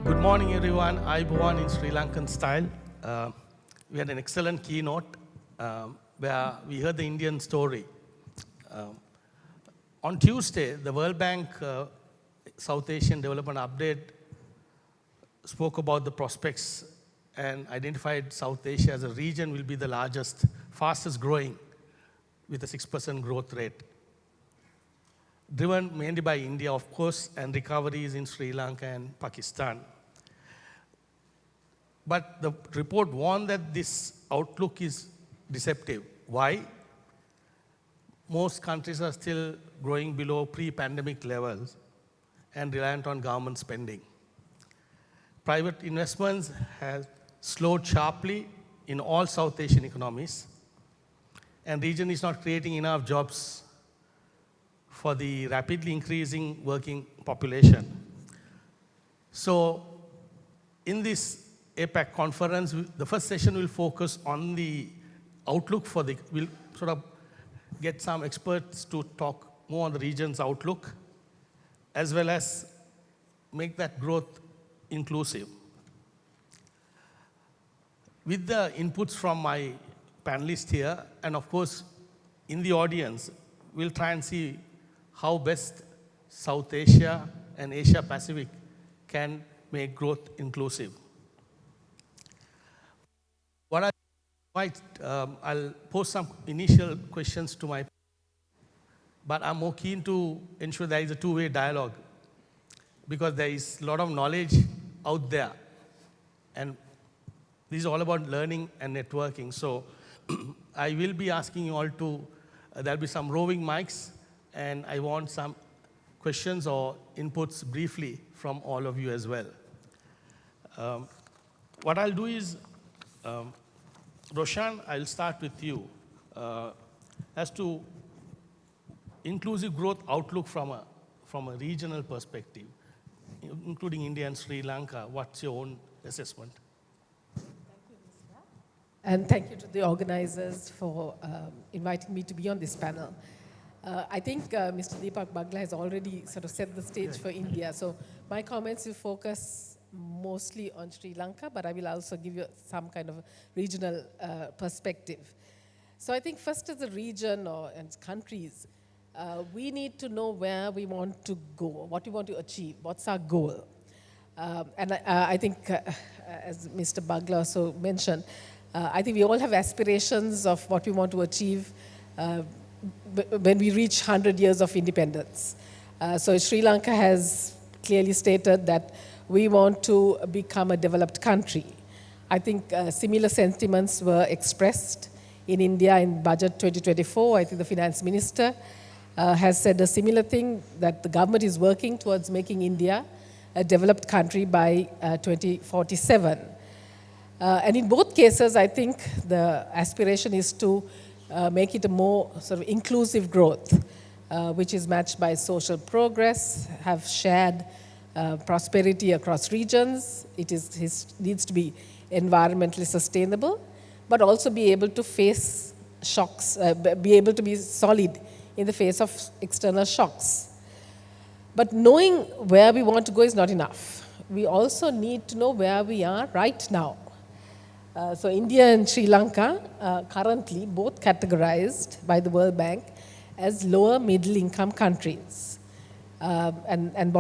Good morning, everyone. Aibowan in Sri Lankan style. We had an excellent keynote where we heard the Indian story. On Tuesday, the World Bank South Asian Development Update spoke about the prospects and identified South Asia as a region will be the largest, fastest growing with a 6% growth rate. Driven mainly by India, of course, and recoveries in Sri Lanka and Pakistan. But the report warned that this outlook is deceptive. Why? Most countries are still growing below pre-pandemic levels and reliant on government spending. Private investments have slowed sharply in all South Asian economies, and the region is not creating enough jobs for the rapidly increasing working population. So in this APAC conference, the first session will focus on the outlook we'll sort of get some experts to talk more on the region's outlook, as well as make that growth inclusive. With the inputs from my panelists here, and of course, in the audience, we'll try and see how best South Asia and Asia Pacific can make growth inclusive. I'll pose some initial questions to my, but I'm more keen to ensure there is a two-way dialogue because there is a lot of knowledge out there. And this is all about learning and networking. So I will be asking you all to, there'll be some roving mics, and I want some questions or inputs briefly from all of you as well. What I'll do is, Roshan, I'll start with you. As to inclusive growth outlook from a regional perspective, including India and Sri Lanka, what's your own assessment? Thank you, Mr. And thank you to the organizers for inviting me to be on this panel. I think Mr. Deepak Bagla has already sort of set the stage for India. So my comments will focus mostly on Sri Lanka, but I will also give you some kind of regional perspective. So I think first as a region and countries, we need to know where we want to go, what we want to achieve, what's our goal. And I think, as Mr. Bagla also mentioned, I think we all have aspirations of what we want to achieve when we reach 100 years of independence. So Sri Lanka has clearly stated that we want to become a developed country. I think similar sentiments were expressed in India in Budget 2024. I think the finance minister has said a similar thing, that the government is working towards making India a developed country by 2047. And in both cases, I think the aspiration is to make it a more sort of inclusive growth, which is matched by social progress, have shared prosperity across regions. It needs to be environmentally sustainable, but also be able to face shocks, be able to be solid in the face of external shocks. But knowing where we want to go is not enough. We also need to know where we are right now. So India and Sri Lanka are currently both categorized by the World Bank as lower middle income countries. And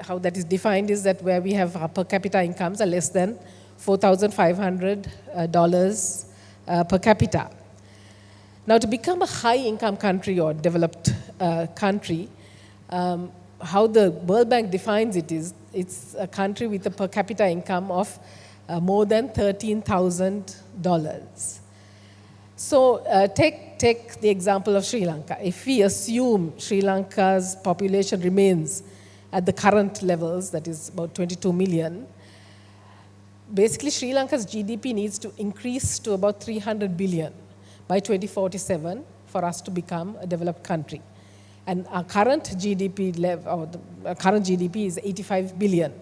how that is defined is that where we have our per capita incomes are less than $4,500 per capita. Now, to become a high-income country or developed country, how the World Bank defines it is, it's a country with a per capita income of more than $13,000. So take the example of Sri Lanka. If we assume Sri Lanka's population remains at the current levels, that is about 22 million, basically Sri Lanka's GDP needs to increase to about 300 billion by 2047 for us to become a developed country. And our current GDP is 85 billion.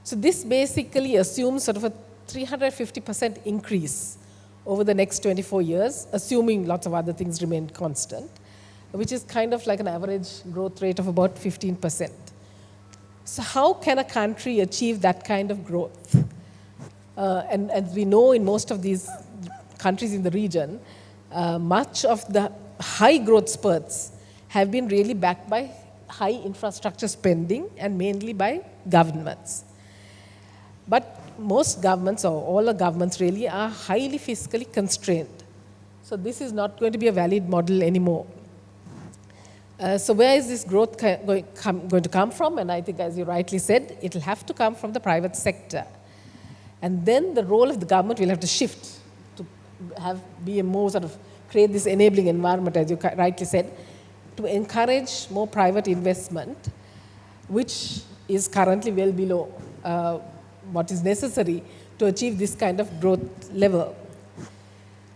So this basically assumes sort of a 350% increase over the next 24 years, assuming lots of other things remain constant, which is kind of like an average growth rate of about 15%. So how can a country achieve that kind of growth? And as we know, in most of these countries in the region, much of the high growth spurts have been really backed by high infrastructure spending and mainly by governments. But most governments, or all the governments really, are highly fiscally constrained. So this is not going to be a valid model anymore. So where is this growth going to come from? And I think, as you rightly said, it will have to come from the private sector. And then the role of the government will have to shift to be a more sort of create this enabling environment, as you rightly said, to encourage more private investment, which is currently well below what is necessary to achieve this kind of growth level.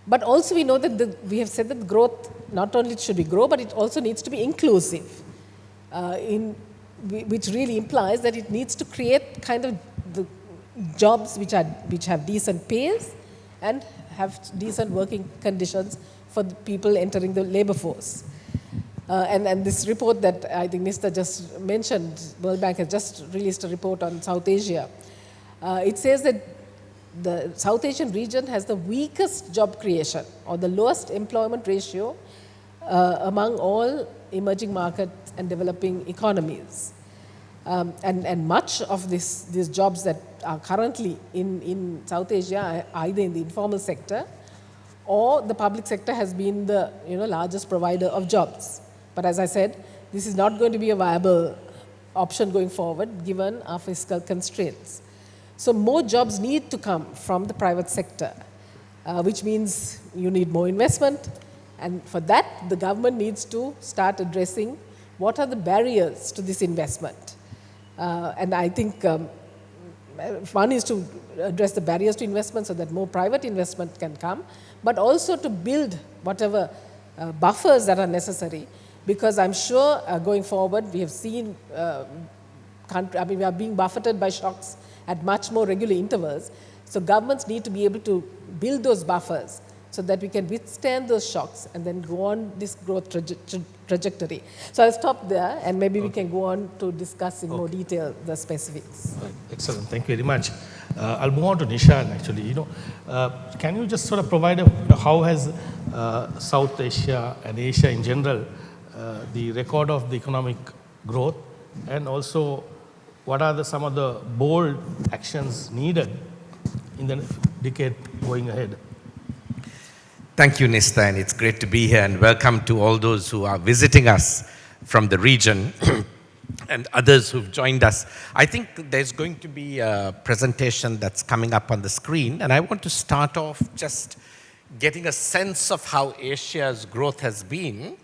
But also we know that we have said that growth not only should be grow, but it also needs to be inclusive, which really implies that it needs to create kind of the jobs which have decent pays and have decent working conditions for the people entering the labor force. And this report that I think Mr. just mentioned, World Bank has just released a report on South Asia. It says that the South Asian region has the weakest job creation or the lowest employment ratio among all emerging markets and developing economies. And much of these jobs that are currently in South Asia are either in the informal sector or the public sector has been the largest provider of jobs. But as I said, this is not going to be a viable option going forward given our fiscal constraints. So more jobs need to come from the private sector, which means you need more investment. And for that, the government needs to start addressing what are the barriers to this investment. And I think one is to address the barriers to investment so that more private investment can come, but also to build whatever buffers that are necessary, because I'm sure going forward we have seen, we are being buffeted by shocks at much more regular intervals. So governments need to be able to build those buffers so that we can withstand those shocks and then go on this growth trajectory. So I'll stop there and maybe we can go on to discuss in more detail the specifics. Excellent, thank you very much. I'll move on to Nishan actually. Can you just sort of provide how has South Asia and Asia in general, the record of the economic growth, and also what are some of the bold actions needed in the decade going ahead? Thank you, Nista, and it's great to be here, and welcome to all those who are visiting us from the region and others who've joined us. I think there's going to be a presentation that's coming up on the screen, and I want to start off just getting a sense of how Asia's growth has been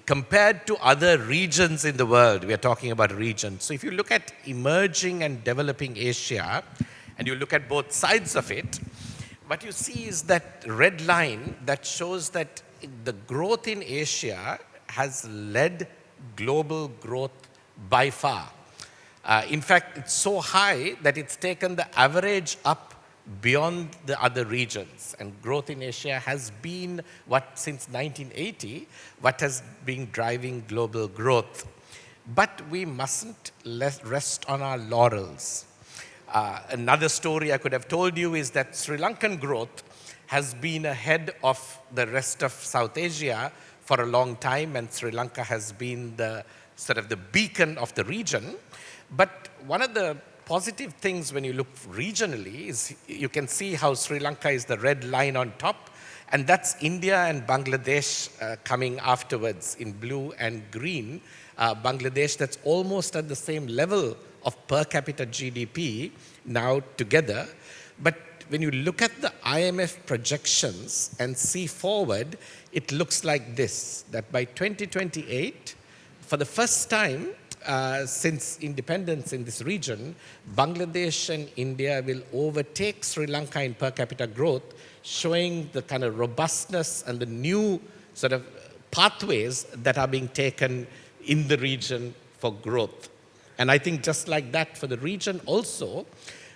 compared to other regions in the world. We are talking about regions. So if you look at emerging and developing Asia, and you look at both sides of it, what you see is that red line that shows that the growth in Asia has led global growth by far. In fact, it's so high that it's taken the average up beyond the other regions. And growth in Asia has been since 1980, what has been driving global growth. But we mustn't rest on our laurels. Another story I could have told you is that Sri Lankan growth has been ahead of the rest of South Asia for a long time, and Sri Lanka has been the sort of the beacon of the region. But one of the positive things when you look regionally is you can see how Sri Lanka is the red line on top, and that's India and Bangladesh coming afterwards in blue and green. Bangladesh, that's almost at the same level of per capita GDP now together. But when you look at the IMF projections and see forward, it looks like this, that by 2028, for the first time since independence in this region, Bangladesh and India will overtake Sri Lanka in per capita growth, showing the kind of robustness and the new sort of pathways that are being taken in the region for growth. And I think just like that for the region also,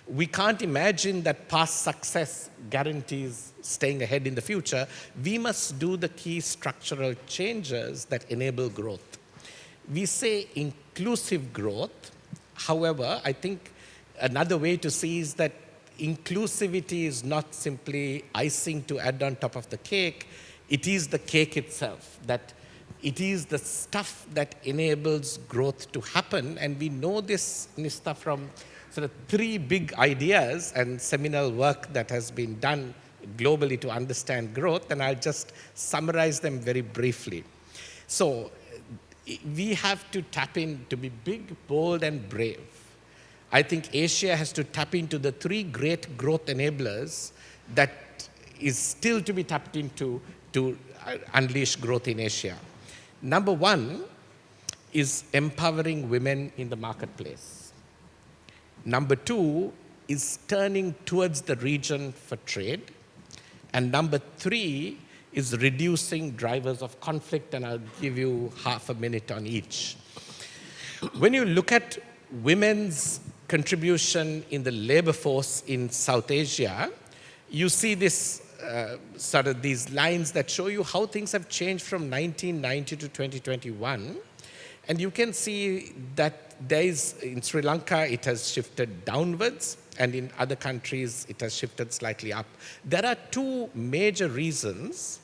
we can't imagine that past success guarantees staying ahead in the future. We must do the key structural changes that enable growth. We say inclusive growth. However, I think another way to see is that inclusivity is not simply icing to add on top of the cake. It is the cake itself, that it is the stuff that enables growth to happen. And we know this, Nista, from sort of 3 big ideas and seminal work that has been done globally to understand growth, and I'll just summarize them very briefly. So we have to tap in to be big, bold, and brave. I think Asia has to tap into the 3 great growth enablers that is still to be tapped into to unleash growth in Asia. Number 1 is empowering women in the marketplace. Number 2 is turning towards the region for trade. And number 3 is reducing drivers of conflict, and I'll give you half a minute on each. When you look at women's contribution in the labor force in South Asia, you see this sort of these lines that show you how things have changed from 1990 to 2021. And you can see that there is, in Sri Lanka, it has shifted downwards, and in other countries, it has shifted slightly up. There are 2 major reasons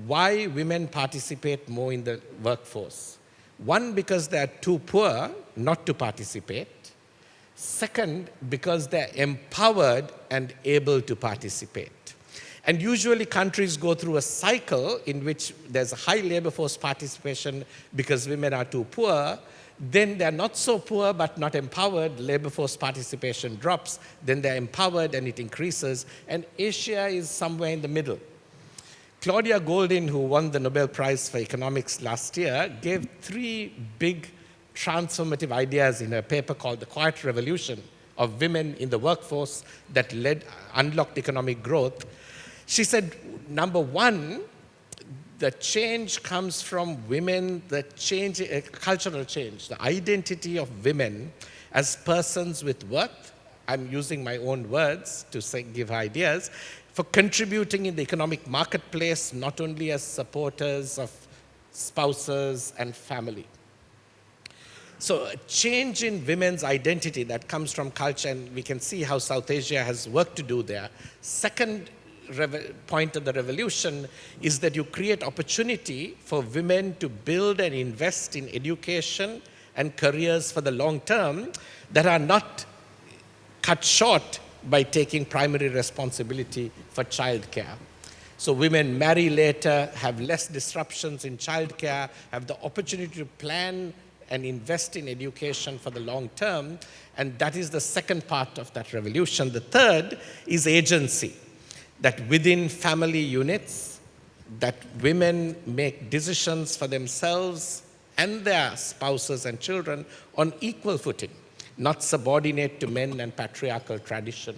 why women participate more in the workforce. One, because they are too poor not to participate. Second, because they're empowered and able to participate. And usually countries go through a cycle in which there's a high labor force participation because women are too poor. Then they're not so poor but not empowered, labor force participation drops. Then they're empowered and it increases. And Asia is somewhere in the middle. Claudia Goldin, who won the Nobel Prize for Economics last year, gave 3 big transformative ideas in a paper called The Quiet Revolution of Women in the Workforce that unlocked economic growth. She said, number 1, the change comes from women, the change, cultural change, the identity of women as persons with worth. I'm using my own words to say, give ideas, for contributing in the economic marketplace, not only as supporters of spouses and family. So a change in women's identity that comes from culture, and we can see how South Asia has work to do there. Second point of the revolution is that you create opportunity for women to build and invest in education and careers for the long term that are not cut short by taking primary responsibility for childcare. So women marry later, have less disruptions in childcare, have the opportunity to plan and invest in education for the long term, and that is the second part of that revolution. The third is agency, that within family units, that women make decisions for themselves and their spouses and children on equal footing, not subordinate to men and patriarchal tradition.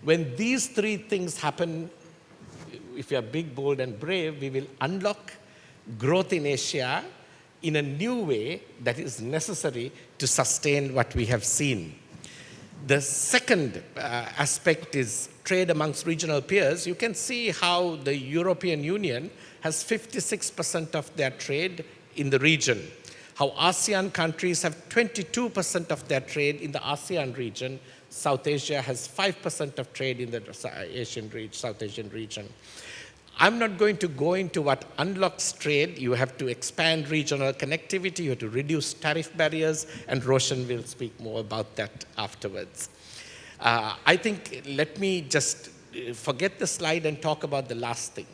When these 3 things happen, if you are big, bold, and brave, we will unlock growth in Asia in a new way that is necessary to sustain what we have seen. The second aspect is trade amongst regional peers. You can see how the European Union has 56% of their trade in the region, how ASEAN countries have 22% of their trade in the ASEAN region. South Asia has 5% of trade in the South Asian region. I'm not going to go into what unlocks trade. You have to expand regional connectivity, you have to reduce tariff barriers, and Roshan will speak more about that afterwards. I think, let me just forget the slide and talk about the last thing.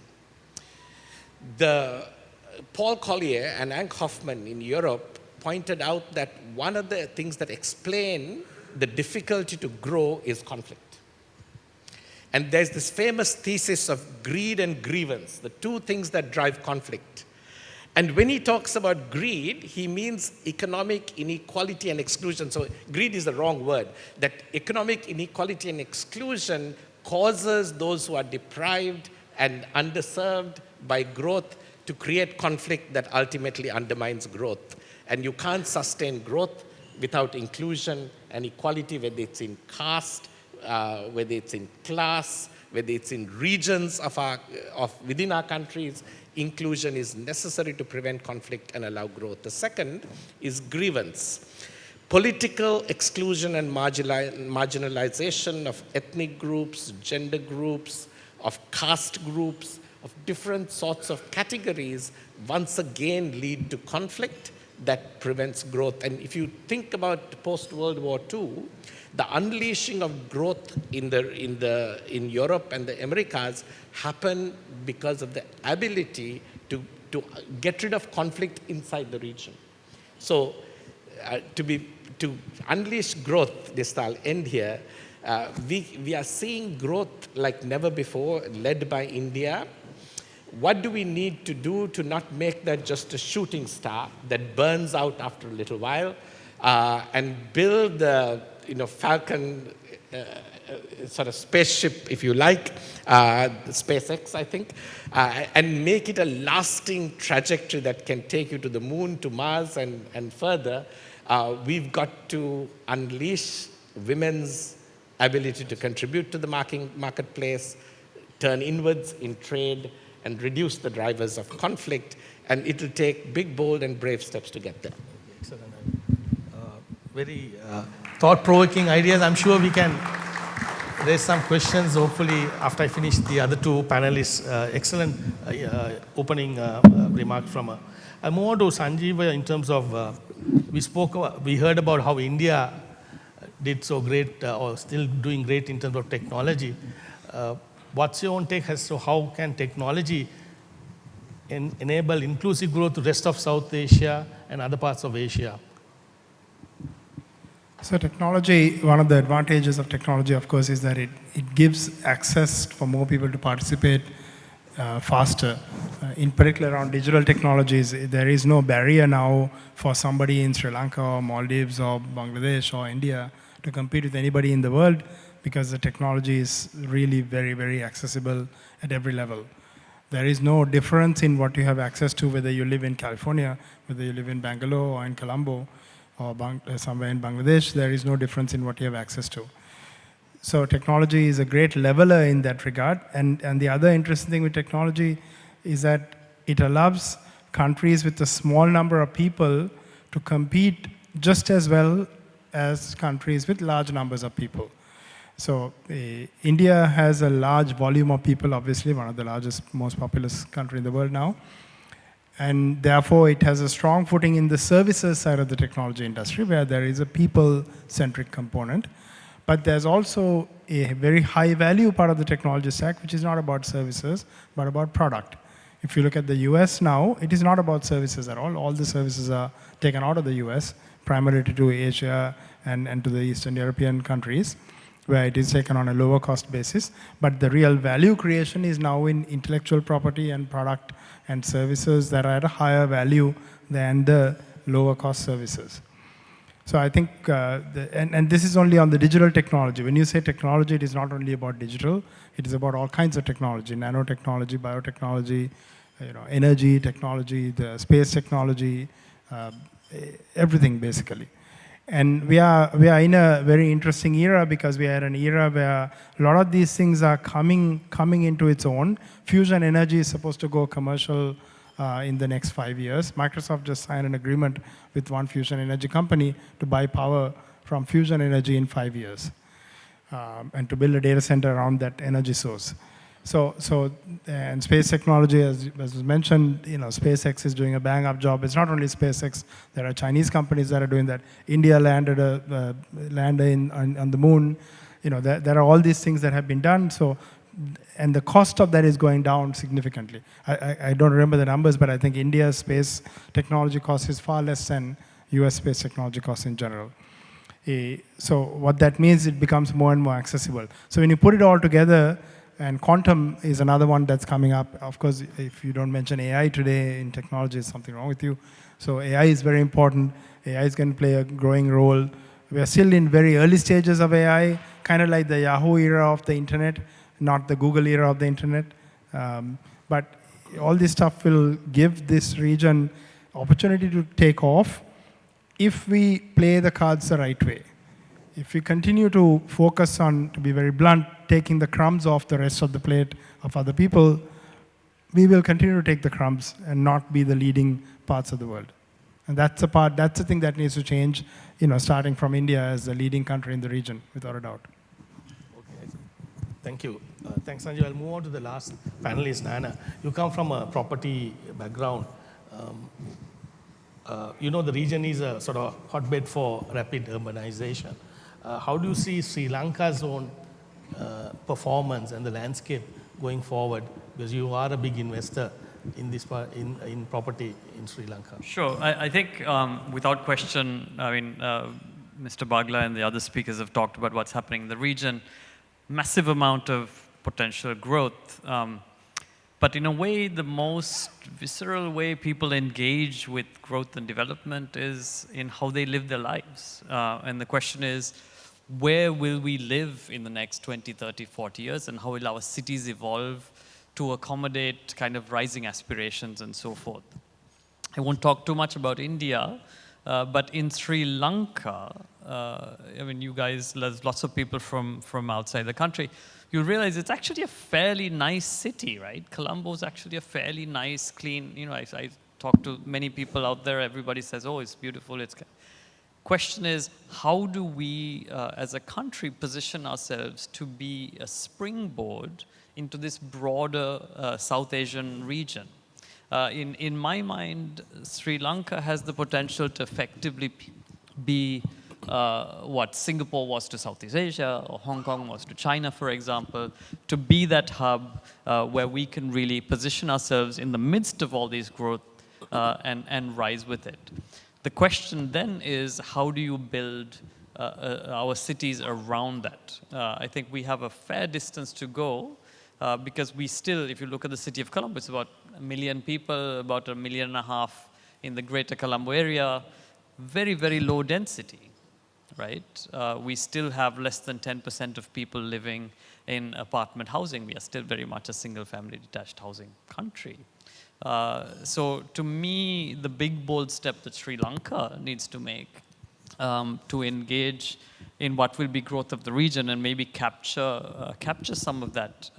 Paul Collier and Ank Hoffman in Europe pointed out that one of the things that explain the difficulty to grow is conflict. And there's this famous thesis of greed and grievance, the 2 things that drive conflict. And when he talks about greed, he means economic inequality and exclusion. So greed is the wrong word. That economic inequality and exclusion causes those who are deprived and underserved by growth to create conflict that ultimately undermines growth. And you can't sustain growth without inclusion and equality, whether it's in caste, whether it's in class, whether it's in regions within our countries. Inclusion is necessary to prevent conflict and allow growth. The second is grievance. Political exclusion and marginalization of ethnic groups, gender groups, of caste groups, of different sorts of categories once again lead to conflict that prevents growth. And if you think about post-World War II, the unleashing of growth in Europe and the Americas happened because of the ability to get rid of conflict inside the region. So to unleash growth, this I'll end here, we are seeing growth like never before, led by India. What do we need to do to not make that just a shooting star that burns out after a little while, and build the Falcon sort of spaceship, if you like, SpaceX, I think, and make it a lasting trajectory that can take you to the moon, to Mars, and further. We've got to unleash women's ability to contribute to the marketplace, turn inwards in trade, and reduce the drivers of conflict, and it will take big, bold, and brave steps to get there. Excellent. Very thought-provoking ideas. I'm sure we can raise some questions, hopefully, after I finish the other two panelists. Excellent opening remark from I move on to Sanjeev in terms of, we heard about how India did so great, or still doing great in terms of technology. What's your own take as to how can technology enable inclusive growth to the rest of South Asia and other parts of Asia? So technology, one of the advantages of technology, of course, is that it gives access for more people to participate faster. In particular, around digital technologies, there is no barrier now for somebody in Sri Lanka or Maldives or Bangladesh or India to compete with anybody in the world, because the technology is really very, very accessible at every level. There is no difference in what you have access to, whether you live in California, whether you live in Bangalore or in Colombo or somewhere in Bangladesh. There is no difference in what you have access to. So technology is a great leveler in that regard. And the other interesting thing with technology is that it allows countries with a small number of people to compete just as well as countries with large numbers of people. So India has a large volume of people, obviously, one of the largest, most populous country in the world now. And therefore, it has a strong footing in the services side of the technology industry, where there is a people-centric component. But there's also a very high-value part of the technology stack, which is not about services, but about product. If you look at the US now, it is not about services at all. All the services are taken out of the US, primarily to Asia and to the Eastern European countries, where it is taken on a lower cost basis. But the real value creation is now in intellectual property and product and services that are at a higher value than the lower cost services. So I think, and this is only on the digital technology. When you say technology, it is not only about digital, it is about all kinds of technology, nanotechnology, biotechnology, energy technology, the space technology, everything basically. And we are in a very interesting era, because we are in an era where a lot of these things are coming into its own. Fusion energy is supposed to go commercial in the next 5 years. Microsoft just signed an agreement with one fusion energy company to buy power from fusion energy in 5 years, and to build a data center around that energy source. And space technology, as was mentioned, SpaceX is doing a bang-up job. It's not only SpaceX. There are Chinese companies that are doing that. India landed a lander on the moon. There are all these things that have been done. And the cost of that is going down significantly. I don't remember the numbers, but I think India's space technology cost is far less than US space technology costs in general. So what that means, it becomes more and more accessible. So when you put it all together, and quantum is another one that's coming up. Of course, if you don't mention AI today in technology, there's something wrong with you. So AI is very important. AI is going to play a growing role. We are still in very early stages of AI, kind of like the Yahoo era of the internet, not the Google era of the internet. But all this stuff will give this region opportunity to take off if we play the cards the right way. If we continue to focus on, to be very blunt, taking the crumbs off the rest of the plate of other people, we will continue to take the crumbs and not be the leading parts of the world. And that's the thing that needs to change, starting from India as the leading country in the region, without a doubt. Okay, thank you. Thanks, Sanjay. I'll move on to the last panelist, Nana. You come from a property background. The region is a sort of hotbed for rapid urbanization. How do you see Sri Lanka's own performance and the landscape going forward? Because you are a big investor in this in property in Sri Lanka. Sure. I think without question, Mr. Bagla and the other speakers have talked about what's happening in the region. Massive amount of potential growth. But in a way, the most visceral way people engage with growth and development is in how they live their lives. And the question is, where will we live in the next 20, 30, 40 years, and how will our cities evolve to accommodate kind of rising aspirations and so forth? I won't talk too much about India, but in Sri Lanka, you guys, there's lots of people from outside the country. You realize it's actually a fairly nice city, right? Colombo is actually a fairly nice, clean, I talk to many people out there, everybody says, oh, it's beautiful, it's... Question is, how do we, as a country, position ourselves to be a springboard into this broader South Asian region? In my mind, Sri Lanka has the potential to effectively be what Singapore was to Southeast Asia, or Hong Kong was to China, for example, to be that hub where we can really position ourselves in the midst of all these growth and rise with it. The question then is, how do you build our cities around that? I think we have a fair distance to go because we still, if you look at the city of Colombo, it's about 1 million people, about 1.5 million in the greater Colombo area, very, very low density, right? We still have less than 10% of people living in apartment housing. We are still very much a single family detached housing country. So to me, the big bold step that Sri Lanka needs to make to engage in what will be growth of the region and maybe capture some of that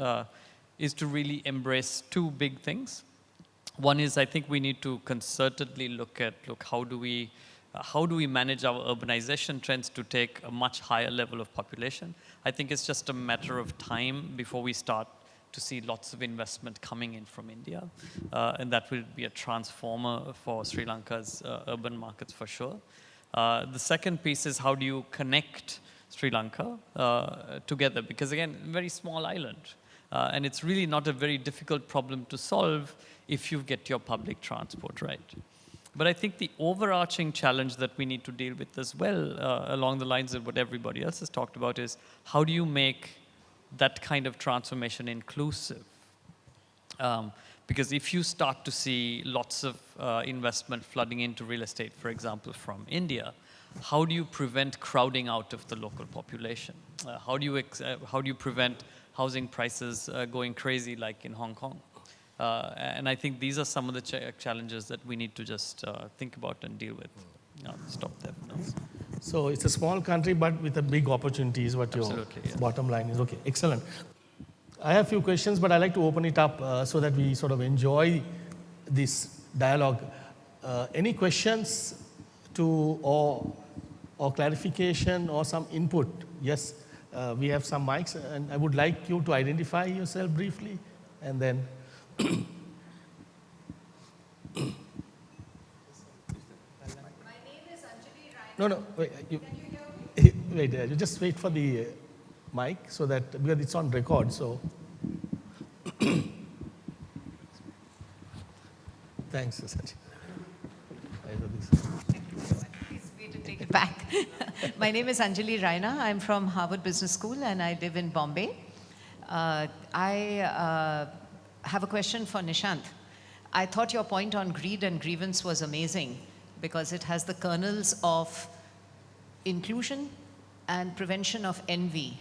is to really embrace two big things. One is, I think we need to concertedly look, how do we manage our urbanization trends to take a much higher level of population? I think it's just a matter of time before we start to see lots of investment coming in from India. And that will be a transformer for Sri Lanka's urban markets for sure. The second piece is, how do you connect Sri Lanka together? Because again, very small island. And it's really not a very difficult problem to solve if you get your public transport right. But I think the overarching challenge that we need to deal with as well, along the lines of what everybody else has talked about, is how do you make that kind of transformation inclusive? Because if you start to see lots of investment flooding into real estate, for example, from India, how do you prevent crowding out of the local population? How do you prevent housing prices going crazy like in Hong Kong? And I think these are some of the challenges that we need to just think about and deal with. I'll stop there. So it's a small country, but with a big opportunity is what your bottom line is. Okay, excellent. I have a few questions, but I'd like to open it up so that we sort of enjoy this dialogue. Any questions or clarification or some input? Yes, we have some mics, and I would like you to identify yourself briefly, and then... No, wait, you just wait for the mic so that, because it's on record, so. Thanks, Sanjay. Please wait to take it back. My name is Anjali Raina. I'm from Harvard Business School and I live in Bombay. I have a question for Nishant. I thought your point on greed and grievance was amazing, because it has the kernels of inclusion and prevention of envy.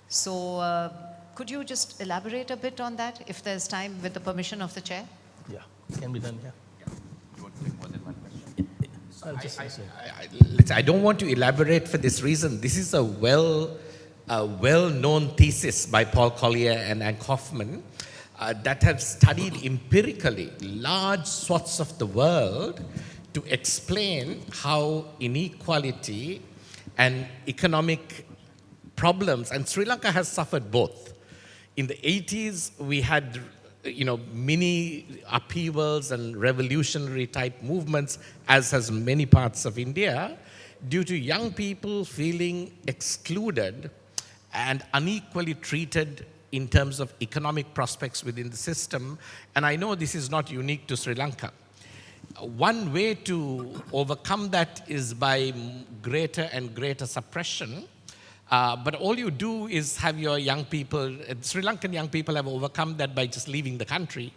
So could you just elaborate a bit on that, if there's time, with the permission of the chair? Yeah, can be done, yeah. You want to take more than one question? I don't want to elaborate for this reason. This is a well-known thesis by Paul Collier and Kaufman. that have studied empirically large swaths of the world to explain how inequality and economic problems, and Sri Lanka has suffered both. In the 80s, we had mini upheavals and revolutionary type movements, as has many parts of India, due to young people feeling excluded and unequally treated in terms of economic prospects within the system. And I know this is not unique to Sri Lanka. One way to overcome that is by greater and greater suppression. But all you do is have your young people, Sri Lankan young people have overcome that by just leaving the country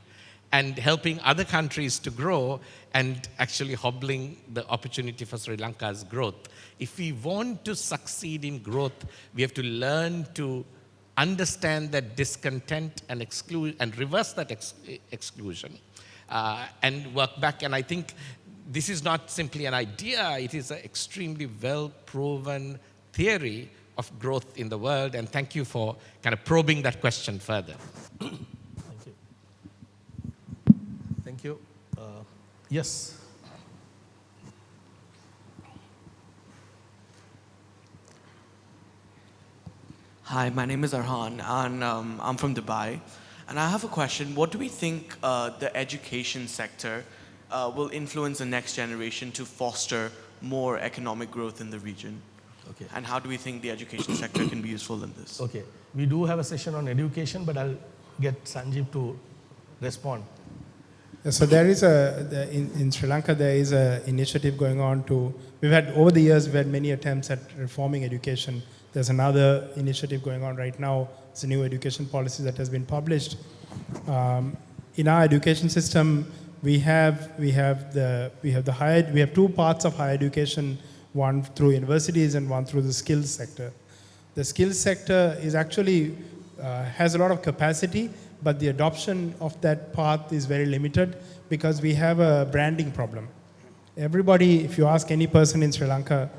and helping other countries to grow and actually hobbling the opportunity for Sri Lanka's growth. If we want to succeed in growth, we have to learn to understand that discontent and exclude and reverse that exclusion and work back. And I think this is not simply an idea, it is an extremely well-proven theory of growth in the world, and thank you for kind of probing that question further. Thank you. Thank you. Yes. Hi, my name is Arhan, and I'm from Dubai. And I have a question. What do we think the education sector will influence the next generation to foster more economic growth in the region? Okay. And how do we think the education sector can be useful in this? Okay. We do have a session on education, but I'll get Sanjeev to respond. So there is in Sri Lanka, there is an initiative going on over the years, we've had many attempts at reforming education. There's another initiative going on right now. It's a new education policy that has been published. In our education system, we have two parts of higher education, one through universities and one through the skills sector. The skills sector is actually has a lot of capacity, but the adoption of that path is very limited because we have a branding problem. Everybody, if you ask any person in Sri Lanka,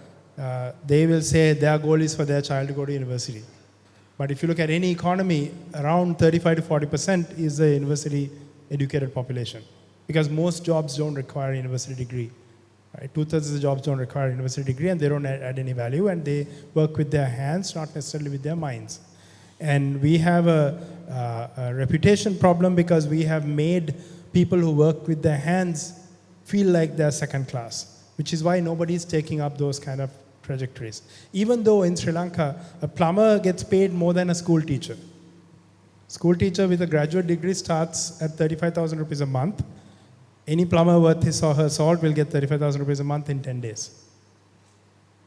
they will say their goal is for their child to go to university. But if you look at any economy, around 35 to 40% is the university educated population, because most jobs don't require a university degree. Right? 2/3 of the jobs don't require a university degree, and they don't add any value, and they work with their hands, not necessarily with their minds. And we have a reputation problem because we have made people who work with their hands feel like they're second class, which is why nobody is taking up those kind of trajectories. Even though in Sri Lanka, a plumber gets paid more than a school teacher. School teacher with a graduate degree starts at 35,000 rupees a month. Any plumber worth his or her salt will get 35,000 rupees a month in 10 days.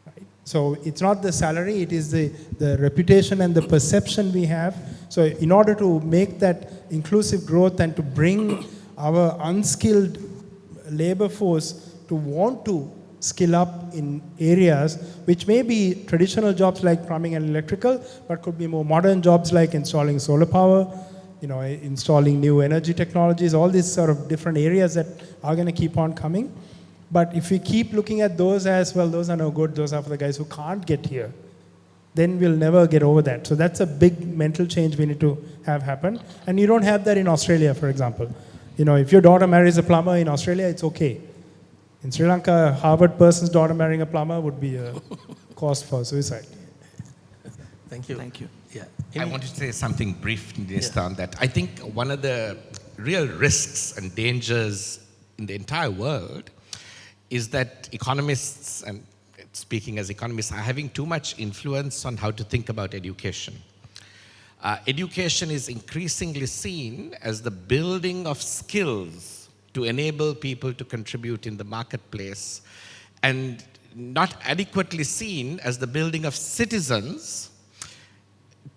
Right? So it's not the salary, it is the reputation and the perception we have. So in order to make that inclusive growth and to bring our unskilled labor force to want to skill up in areas which may be traditional jobs like plumbing and electrical, but could be more modern jobs like installing solar power, installing new energy technologies, all these sort of different areas that are going to keep on coming. But if we keep looking at those as, well, those are no good, those are for the guys who can't get here, then we'll never get over that. So that's a big mental change we need to have happen. And you don't have that in Australia, for example. If your daughter marries a plumber in Australia, it's okay. In Sri Lanka, a Harvard person's daughter marrying a plumber would be a cause for suicide. Thank you. Thank you. Yeah. I wanted to say something brief, Nista, on that. I think one of the real risks and dangers in the entire world is that economists, and speaking as economists, are having too much influence on how to think about education. Education is increasingly seen as the building of skills to enable people to contribute in the marketplace, and not adequately seen as the building of citizens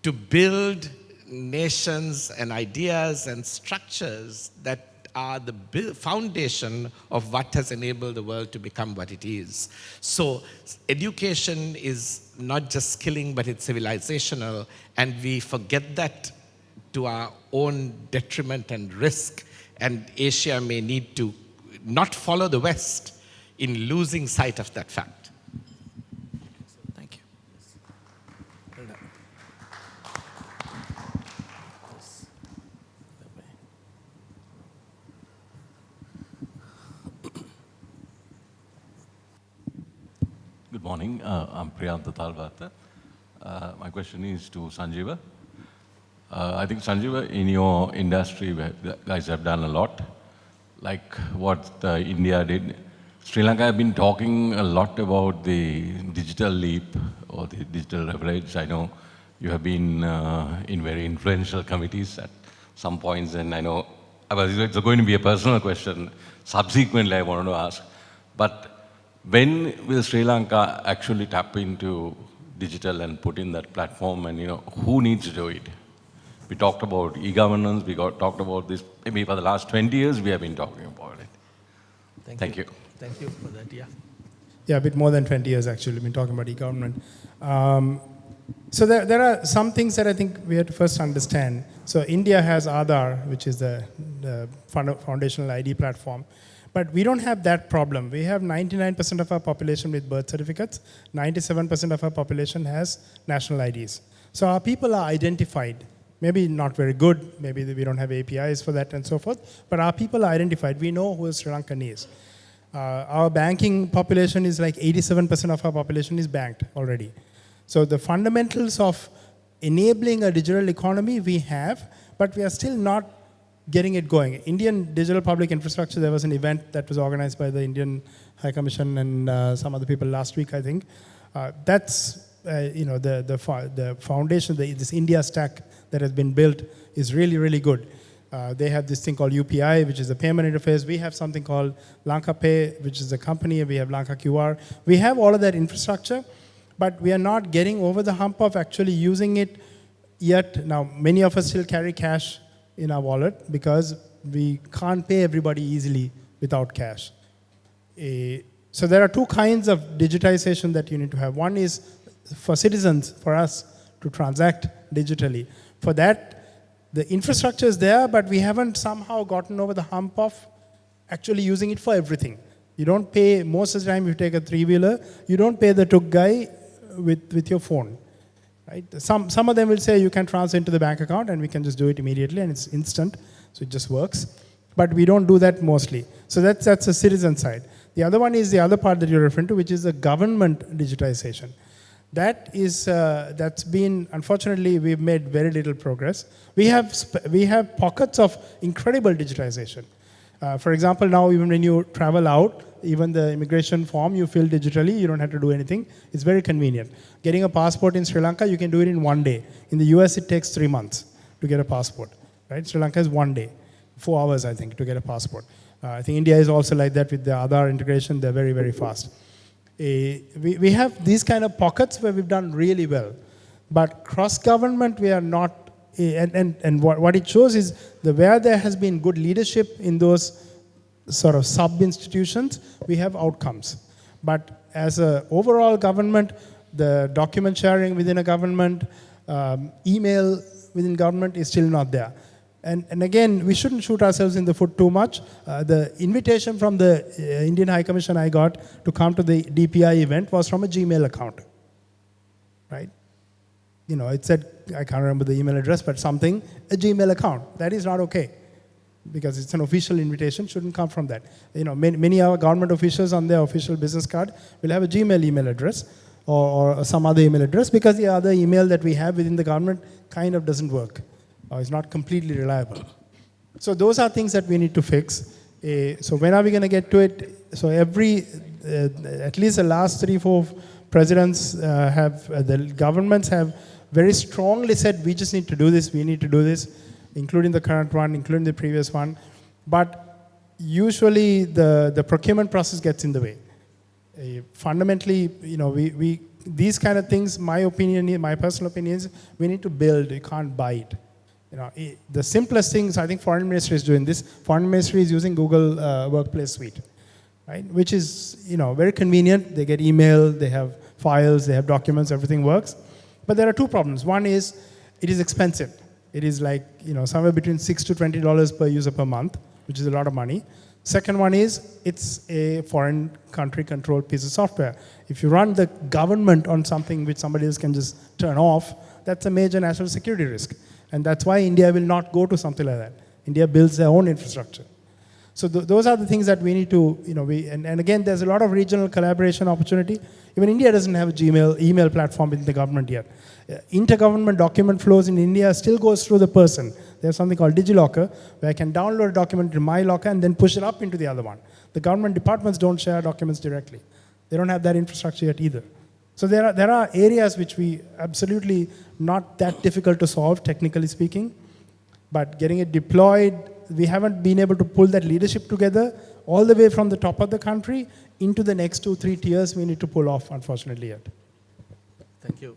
to build nations and ideas and structures that are the foundation of what has enabled the world to become what it is. So education is not just skilling, but it's civilizational, and we forget that to our own detriment and risk, and Asia may need to not follow the West in losing sight of that fact. Thank you. morning. I'm Priyanta Talvata. My question is to Sanjeeva. I think, Sanjeeva, in your industry, you guys have done a lot, like what India did. Sri Lanka have been talking a lot about the digital leap or the digital leverage. I know you have been in very influential committees at some points, and I know it's going to be a personal question. Subsequently, I wanted to ask, but when will Sri Lanka actually tap into digital and put in that platform, and who needs to do it? We talked about e-governance, talked about this, maybe for the last 20 years we have been talking about it. Thank you. Thank you for that, yeah. Yeah, a bit more than 20 years actually, we've been talking about e-government. So there are some things that I think we have to first understand. So India has Aadhaar, which is the foundational ID platform. But we don't have that problem. We have 99% of our population with birth certificates. 97% of our population has national IDs. So our people are identified. Maybe not very good. Maybe we don't have APIs for that and so forth. But our people are identified. We know who a Sri Lankan is. Our banking population is like 87% of our population is banked already. So the fundamentals of enabling a digital economy we have, but we are still not getting it going. Indian digital public infrastructure, there was an event that was organized by the Indian High Commission and some other people last week, I think. That's the foundation, this India stack that has been built is really, really good. They have this thing called UPI, which is a payment interface. We have something called Lanka Pay, which is a company. We have Lanka QR. We have all of that infrastructure, but we are not getting over the hump of actually using it yet. Now, many of us still carry cash in our wallet because we can't pay everybody easily without cash. So there are two kinds of digitization that you need to have. One is for citizens, for us to transact digitally. For that, the infrastructure is there, but we haven't somehow gotten over the hump of actually using it for everything. You don't pay, most of the time if you take a three-wheeler, you don't pay the tuk guy with your phone. Right? Some of them will say you can transfer into the bank account and we can just do it immediately and it's instant, so it just works. But we don't do that mostly. So that's a citizen side. The other one is the other part that you're referring to, which is the government digitization. That is, that's been, unfortunately, we've made very little progress. We have pockets of incredible digitization. For example, now even when you travel out, even the immigration form you fill digitally, you don't have to do anything. It's very convenient. Getting a passport in Sri Lanka, you can do it in 1 day. In the US, it takes 3 months to get a passport. Right? Sri Lanka is 1 day, 4 hours, I think, to get a passport. I think India is also like that with the Aadhaar integration. They're very, very fast. We have these kind of pockets where we've done really well. But cross-government, we are not, and what it shows is where there has been good leadership in those sort of sub-institutions, we have outcomes. But as an overall government, the document sharing within a government, email within government is still not there. And again, we shouldn't shoot ourselves in the foot too much. The invitation from the Indian High Commission I got to come to the DPI event was from a Gmail account, right? It said, I can't remember the email address, but something, a Gmail account. That is not okay because it's an official invitation, shouldn't come from that. Many of our government officials on their official business card will have a Gmail email address or some other email address because the other email that we have within the government kind of doesn't work. Or is not completely reliable. So those are things that we need to fix. So when are we going to get to it? So at least the last 3-4 presidents the governments have very strongly said, we just need to do this, we need to do this, including the current one, including the previous one. But usually the procurement process gets in the way. Fundamentally, these kind of things, my opinion, my personal opinion is, we need to build, you can't buy it. The simplest things, I think Foreign Ministry is doing this. Foreign Ministry is using Google Workplace Suite, right? Which is, very convenient. They get email, they have files, they have documents, everything works. But there are two problems. One is, it is expensive. It is like, somewhere between $6 to $20 per user per month, which is a lot of money. Second one is, it's a foreign country controlled piece of software. If you run the government on something which somebody else can just turn off, that's a major national security risk. And that's why India will not go to something like that. India builds their own infrastructure. So those are the things that we need to, and again, there's a lot of regional collaboration opportunity. Even India doesn't have a email platform in the government yet. Intergovernment document flows in India still goes through the person. There's something called DigiLocker, where I can download a document in my locker and then push it up into the other one. The government departments don't share documents directly. They don't have that infrastructure yet either. So there are areas which we absolutely not that difficult to solve, technically speaking, but getting it deployed, we haven't been able to pull that leadership together all the way from the top of the country into the next 2-3 tiers we need to pull off, unfortunately, yet. Thank you.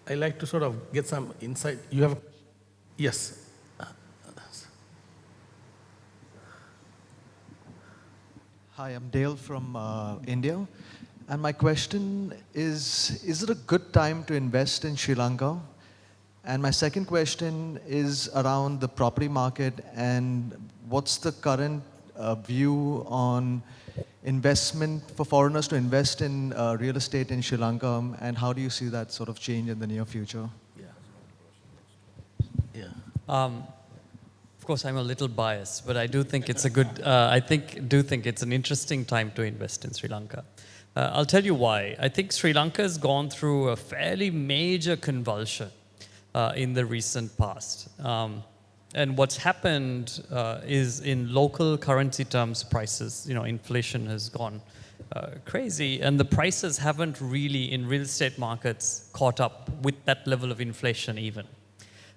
I like to sort of get some insight. You have, yes. Hi, I'm Dale from India. And my question is it a good time to invest in Sri Lanka? And my second question is around the property market and what's the current view on investment for foreigners to invest in real estate in Sri Lanka, and how do you see that sort of change in the near future? Yeah. Of course, I'm a little biased, but I do think it's a good. Do think it's an interesting time to invest in Sri Lanka. I'll tell you why. I think Sri Lanka has gone through a fairly major convulsion in the recent past. And what's happened is in local currency terms, prices, inflation has gone crazy, and the prices haven't really in real estate markets caught up with that level of inflation even.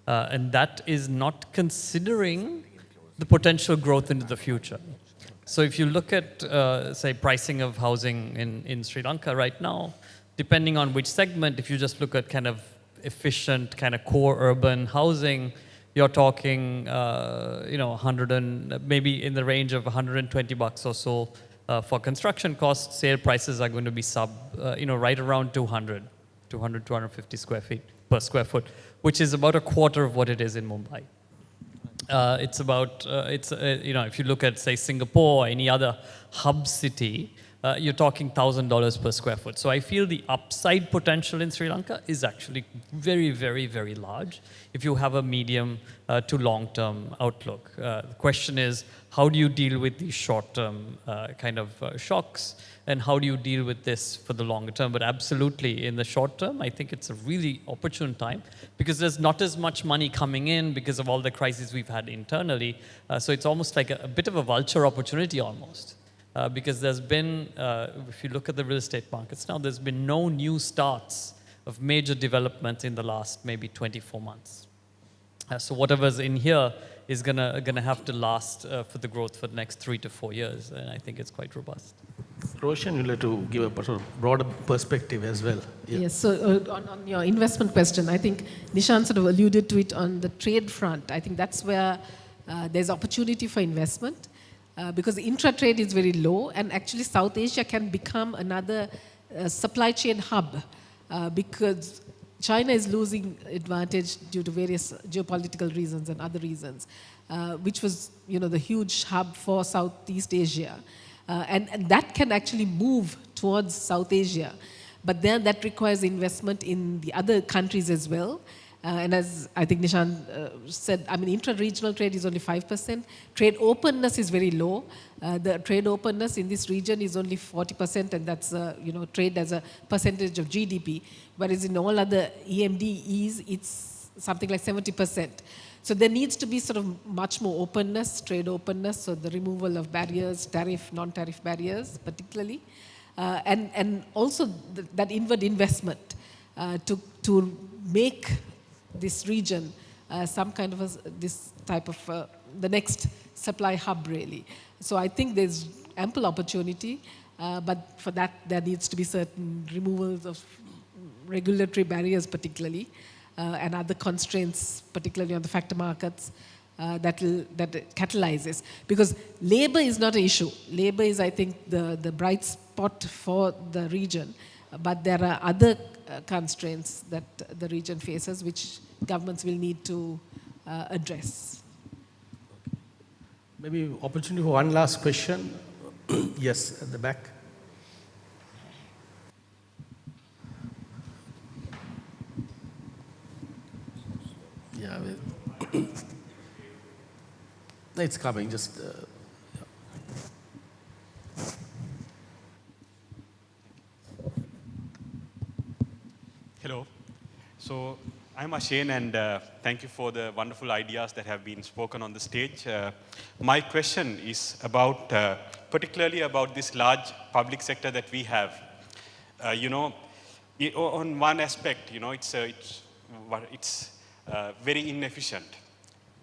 And that is not considering the potential growth into the future. So if you look at, say, pricing of housing in Sri Lanka right now, depending on which segment, if you just look at kind of efficient, kind of core urban housing, you're talking, 100 and maybe in the range of $120 or so for construction costs. Sale prices are going to be right around 250 square feet per square foot, which is about a quarter of what it is in Mumbai. It's about, if you look at, say, Singapore or any other hub city, you're talking $1,000 per square foot. So I feel the upside potential in Sri Lanka is actually very, very, very large if you have a medium to long-term outlook. The question is, how do you deal with these short-term kind of shocks, and how do you deal with this for the longer term? But absolutely, in the short term, I think it's a really opportune time because there's not as much money coming in because of all the crises we've had internally. So it's almost like a bit of a vulture opportunity almost. Because there's been, if you look at the real estate markets now, there's been no new starts of major development in the last maybe 24 months. So whatever's in here is gonna have to last for the growth for the next 3 to 4 years, and I think it's quite robust. Roshan, you'll have to give a sort of broader perspective as well. Yeah. Yes, so on your investment question, I think Nishant sort of alluded to it on the trade front. I think that's where there's opportunity for investment. Because intra-trade is very low, and actually South Asia can become another supply chain hub because China is losing advantage due to various geopolitical reasons and other reasons, which was the huge hub for Southeast Asia. And that can actually move towards South Asia. But then that requires investment in the other countries as well. And as I think Nishant said, intra-regional trade is only 5%. Trade openness is very low. The trade openness in this region is only 40%, and that's trade as a percentage of GDP. Whereas in all other EMDEs, it's something like 70%. So there needs to be sort of much more openness, trade openness, so the removal of barriers, tariff, non-tariff barriers particularly, and also that inward investment to make this region some kind of this type of the next supply hub really. So I think there's ample opportunity, but for that there needs to be certain removals of regulatory barriers particularly, and other constraints, particularly on the factor markets, that it catalyzes. Because labor is not an issue. Labor is, I think, the bright spot for the region, but there are other constraints that the region faces, which governments will need to address. Maybe opportunity for one last question. Yes, at the back. Yeah, it's coming. Just Hello. So I'm Ashane, and thank you for the wonderful ideas that have been spoken on the stage. My question is about, particularly about this large public sector that we have. On one aspect, it's very inefficient.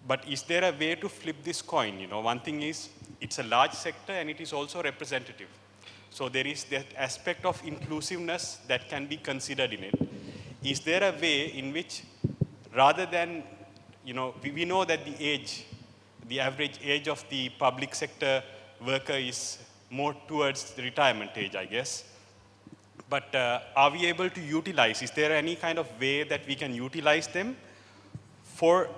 But is there a way to flip this coin? One thing is it's a large sector and it is also representative. So there is that aspect of inclusiveness that can be considered in it. Is there a way in which, rather than, we know that the average age of the public sector worker is more towards the retirement age, I guess. But are we able to utilize, is there any kind of way that we can utilize them for,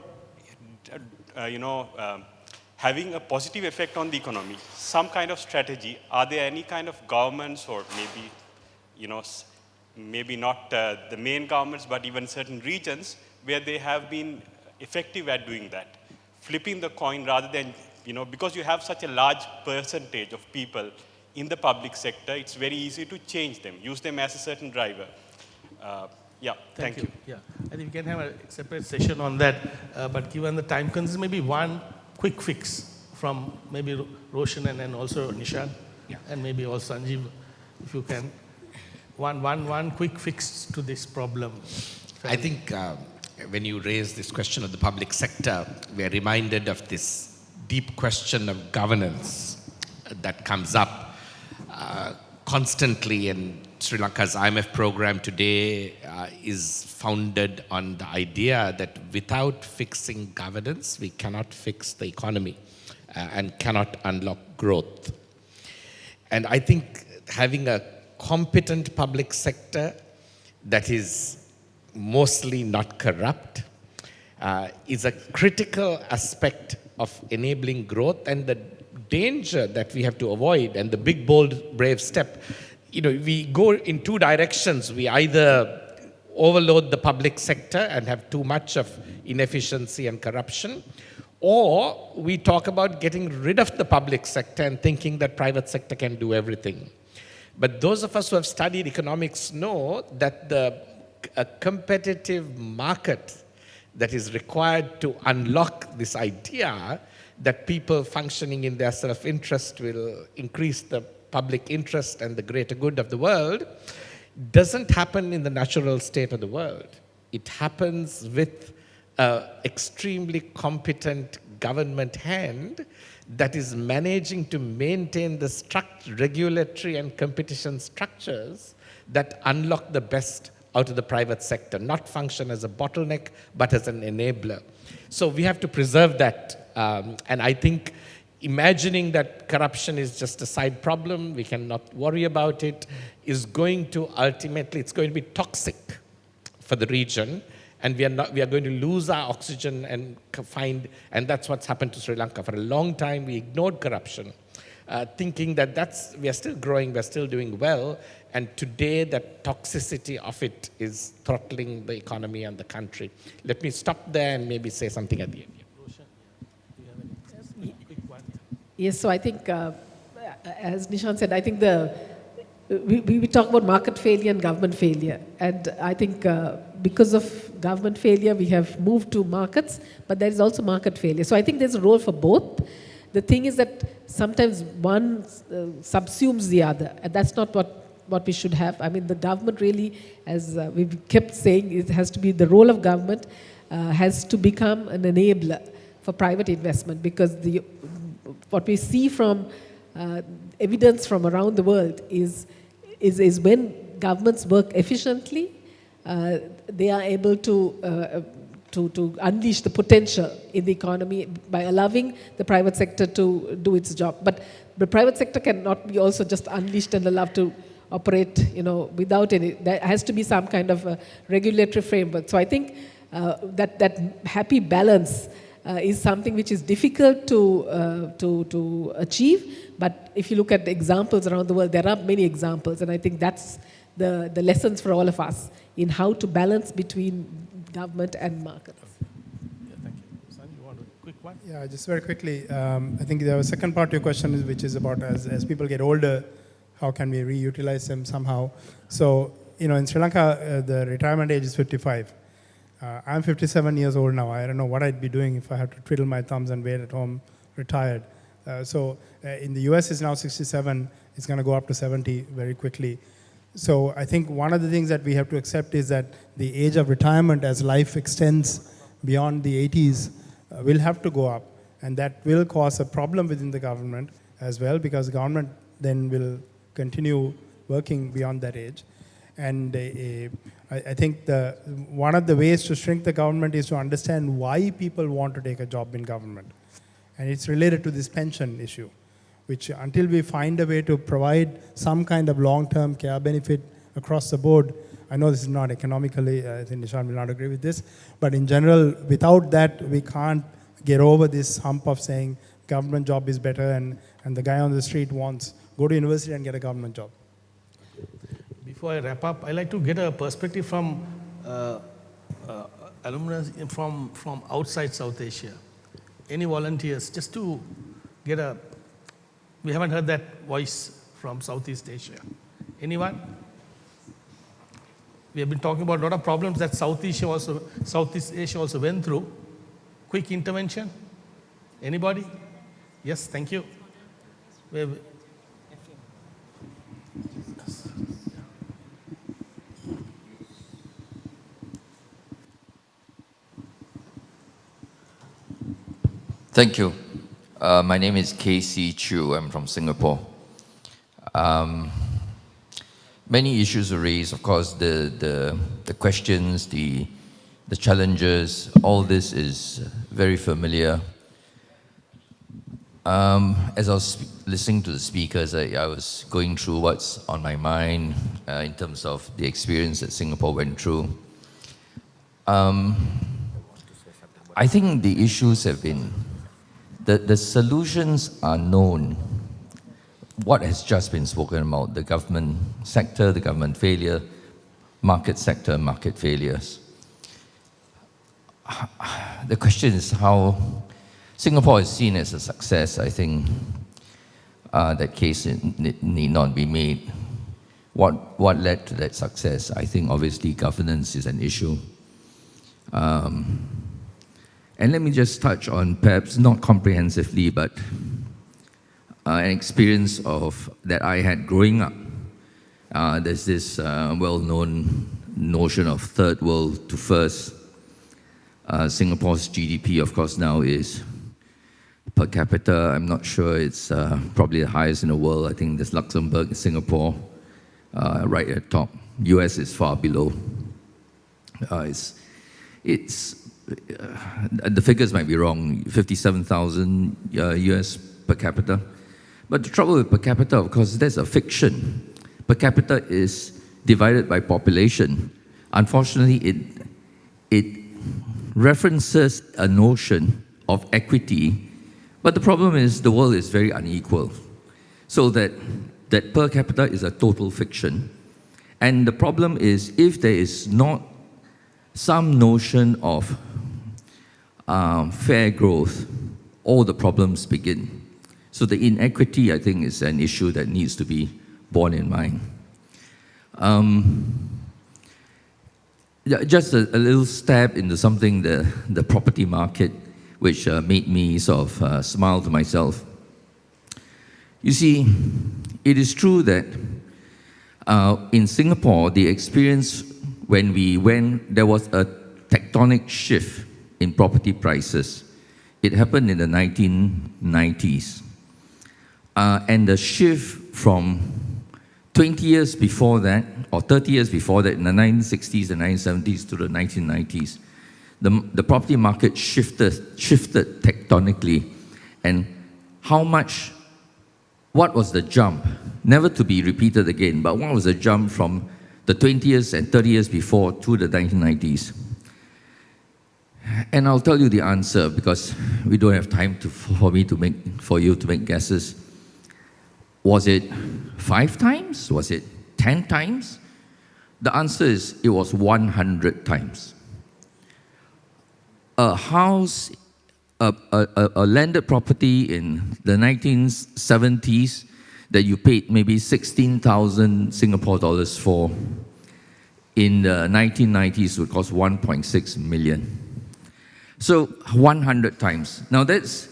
having a positive effect on the economy? Some kind of strategy. Are there any kind of governments or maybe, maybe not the main governments, but even certain regions where they have been effective at doing that? Flipping the coin rather than, because you have such a large percentage of people in the public sector, it's very easy to change them, use them as a certain driver. Yeah, thank you. Yeah, I think we can have a separate session on that, but given the time constraints, maybe one quick fix from maybe Roshan and then also Nishant, and maybe also Sanjeev, if you can. One quick fix to this problem. I think when you raise this question of the public sector, we are reminded of this deep question of governance that comes up constantly, and Sri Lanka's IMF program today is founded on the idea that without fixing governance, we cannot fix the economy and cannot unlock growth. And I think having a competent public sector that is mostly not corrupt is a critical aspect of enabling growth, and the danger that we have to avoid, and the big, bold, brave step, we go in two directions. We either overload the public sector and have too much of inefficiency and corruption, or we talk about getting rid of the public sector and thinking that private sector can do everything. But those of us who have studied economics know that a competitive market that is required to unlock this idea that people functioning in their self-interest will increase the public interest and the greater good of the world doesn't happen in the natural state of the world. It happens with an extremely competent government hand that is managing to maintain the regulatory and competition structures that unlock the best out of the private sector, not function as a bottleneck, but as an enabler. So we have to preserve that. And I think imagining that corruption is just a side problem, we cannot worry about it, is going to ultimately, it's going to be toxic for the region. And we are going to lose our oxygen and that's what's happened to Sri Lanka. For a long time, we ignored corruption, thinking that we are still growing, we're still doing well. And today, that toxicity of it is throttling the economy and the country. Let me stop there and maybe say something at the end. Yes, so I think, as Nishant said, I think we talk about market failure and government failure. And I think because of government failure, we have moved to markets, but there is also market failure. So I think there's a role for both. The thing is that sometimes one subsumes the other, and that's not what we should have. I mean, the government really, as we've kept saying, it has to be the role of government has to become an enabler for private investment, because what we see from evidence from around the world is when governments work efficiently, they are able to unleash the potential in the economy by allowing the private sector to do its job. But the private sector cannot be also just unleashed and allowed to operate, without any. There has to be some kind of a regulatory framework. So I think that happy balance is something which is difficult to achieve. But if you look at the examples around the world, there are many examples, and I think that's the lessons for all of us in how to balance between government and markets. Yeah, thank you. Sanjeev, you want a quick one? Yeah, just very quickly. I think the second part of your question which is about as people get older, how can we reutilize them somehow? So in Sri Lanka, the retirement age is 55. I'm 57 years old now. I don't know what I'd be doing if I had to twiddle my thumbs and wait at home, retired. In the US, it's now 67. It's going to go up to 70 very quickly. So I think one of the things that we have to accept is that the age of retirement as life extends beyond the 80s will have to go up. And that will cause a problem within the government as well, because the government then will continue working beyond that age. And I think one of the ways to shrink the government is to understand why people want to take a job in government. And it's related to this pension issue, which until we find a way to provide some kind of long-term care benefit across the board, I know this is not economically, I think Nishan will not agree with this, but in general, without that, we can't get over this hump of saying government job is better and the guy on the street wants, go to university and get a government job. Before I wrap up, I'd like to get a perspective from alumni from outside South Asia. Any volunteers, just to get we haven't heard that voice from Southeast Asia. Anyone? We have been talking about a lot of problems that Southeast Asia also went through. Quick intervention? Anybody? Yes, thank you. Thank you. My name is KC Chu. I'm from Singapore. Many issues were raised. Of course, the questions, the challenges, all this is very familiar. As I was listening to the speakers, I was going through what's on my mind in terms of the experience that Singapore went through. I think the issues have been, the solutions are known. What has just been spoken about, the government sector, the government failure, market sector, market failures. The question is how Singapore is seen as a success. I think that case need not be made. What led to that success? I think obviously governance is an issue. And let me just touch on, perhaps not comprehensively, but an experience that I had growing up. There's this well-known notion of third world to first. Singapore's GDP, of course, now is per capita. I'm not sure it's probably the highest in the world. I think there's Luxembourg and Singapore right at the top. US is far below. The figures might be wrong, 57,000 US per capita. But the trouble with per capita, of course, that's a fiction. Per capita is divided by population. Unfortunately, it references a notion of equity, but the problem is the world is very unequal. So that per capita is a total fiction. And the problem is, if there is not some notion of fair growth, all the problems begin. So the inequity, I think, is an issue that needs to be borne in mind. Just a little stab into something, the property market, which made me sort of smile to myself. You see, it is true that in Singapore, the experience when there was a tectonic shift in property prices. It happened in the 1990s. And the shift from 20 years before that, or 30 years before that, in the 1960s and 1970s to the 1990s, the property market shifted tectonically. And what was the jump? Never to be repeated again, but what was the jump from the 20 years and 30 years before to the 1990s? And I'll tell you the answer, because we don't have time for you to make guesses. Was it 5 times? Was it 10 times? The answer is it was 100 times. A house, a landed property in the 1970s that you paid maybe 16,000 Singapore dollars for, in the 1990s would cost 1.6 million. So 100 times. Now that's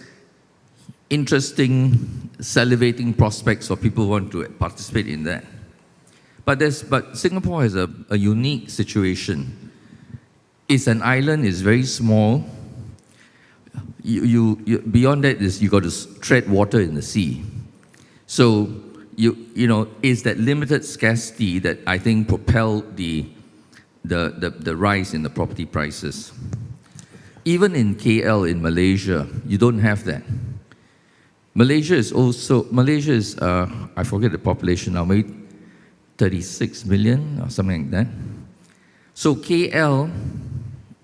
interesting, salivating prospects for people who want to participate in that. But Singapore has a unique situation. It's an island, it's very small. Beyond that is you got to tread water in the sea. So you know, it's that limited scarcity that I think propelled the rise in the property prices. Even in KL in Malaysia, you don't have that. Malaysia is, I forget the population now, maybe 36 million or something like that. So KL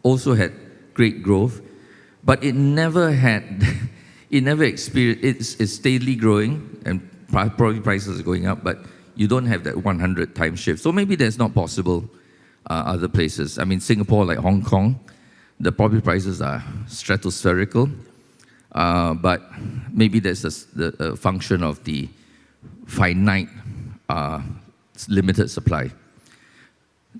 also had great growth, but it never experienced, it's steadily growing and property prices are going up, but you don't have that 100 times shift. So maybe that's not possible other places. I mean, Singapore, like Hong Kong, the property prices are stratospherical, but maybe that's a function of the finite, limited supply.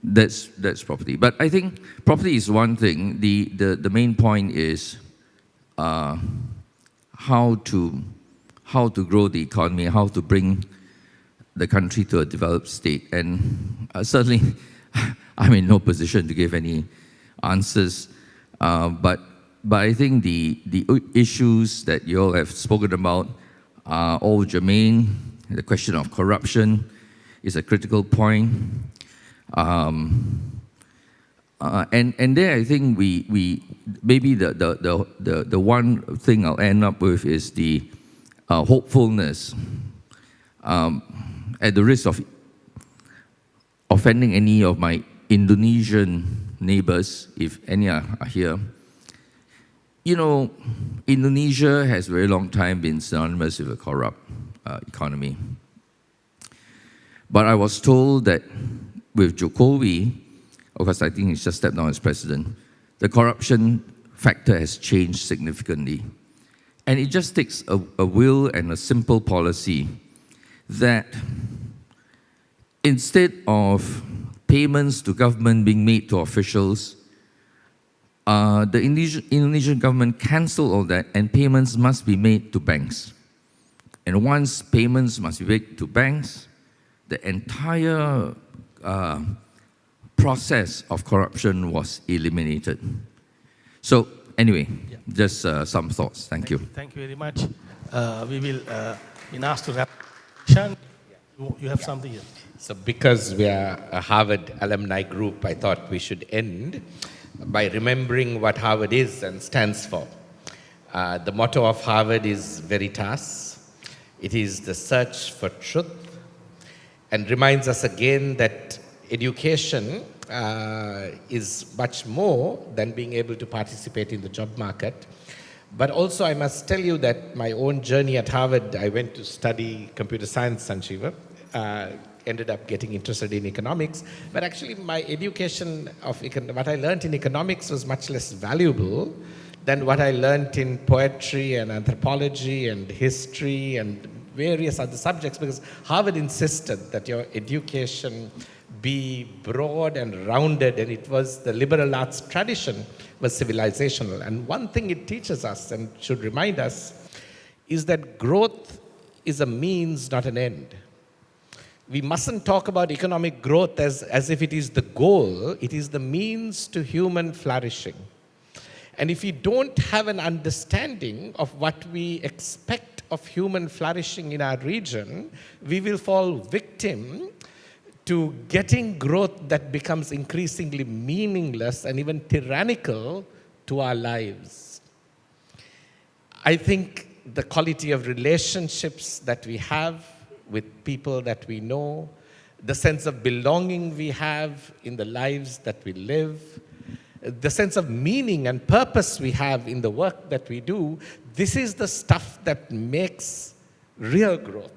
That's property. But I think property is one thing. The main point is how to grow the economy, how to bring the country to a developed state. And certainly, I'm in no position to give any answers. But I think the issues that you all have spoken about are all germane. The question of corruption is a critical point. And there I think we maybe the one thing I'll end up with is the hopefulness. At the risk of offending any of my Indonesian neighbors, if any are here, you know, Indonesia has a very long time been synonymous with a corrupt economy. But I was told that with Jokowi, of course I think he's just stepped down as president, the corruption factor has changed significantly. And it just takes a will and a simple policy that instead of payments to government being made to officials, the Indonesian government cancelled all that and payments must be made to banks. And once payments must be made to banks, the entire process of corruption was eliminated. So anyway, just some thoughts. Thank you. Thank you very much. We will be asked to wrap. Shan, you have something here. So because we are a Harvard alumni group, I thought we should end by remembering what Harvard is and stands for. The motto of Harvard is Veritas. It is the search for truth, and reminds us again that education is much more than being able to participate in the job market. But also I must tell you that my own journey at Harvard, I went to study computer science, Sanjeeva, ended up getting interested in economics, but actually my education of what I learned in economics was much less valuable than what I learned in poetry and anthropology and history and various other subjects, because Harvard insisted that your education be broad and rounded, and it was the liberal arts tradition was civilizational. And one thing it teaches us and should remind us is that growth is a means, not an end. We mustn't talk about economic growth as if it is the goal. It is the means to human flourishing. And if we don't have an understanding of what we expect of human flourishing in our region, we will fall victim to getting growth that becomes increasingly meaningless and even tyrannical to our lives. I think the quality of relationships that we have with people that we know, the sense of belonging we have in the lives that we live, the sense of meaning and purpose we have in the work that we do, this is the stuff that makes real growth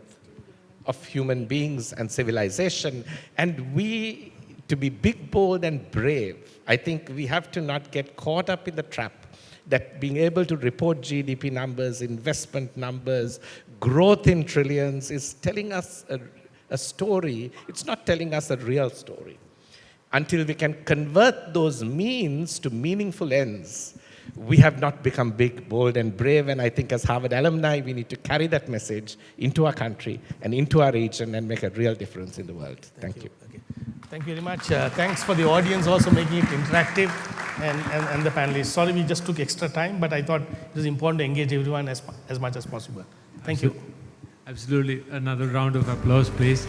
of human beings and civilization. And we, to be big, bold, and brave, I think we have to not get caught up in the trap that being able to report GDP numbers, investment numbers, growth in trillions is telling us a story. It's not telling us a real story. until we can convert those means to meaningful ends, we have not become big, bold, and brave. And I think as Harvard alumni, we need to carry that message into our country and into our region and make a real difference in the world. Thank you. Okay. Thank you very much. Thanks for the audience also making it interactive and the panelists. Sorry we just took extra time, but I thought it was important to engage everyone as much as possible. Thank you. Absolutely. Another round of applause, please.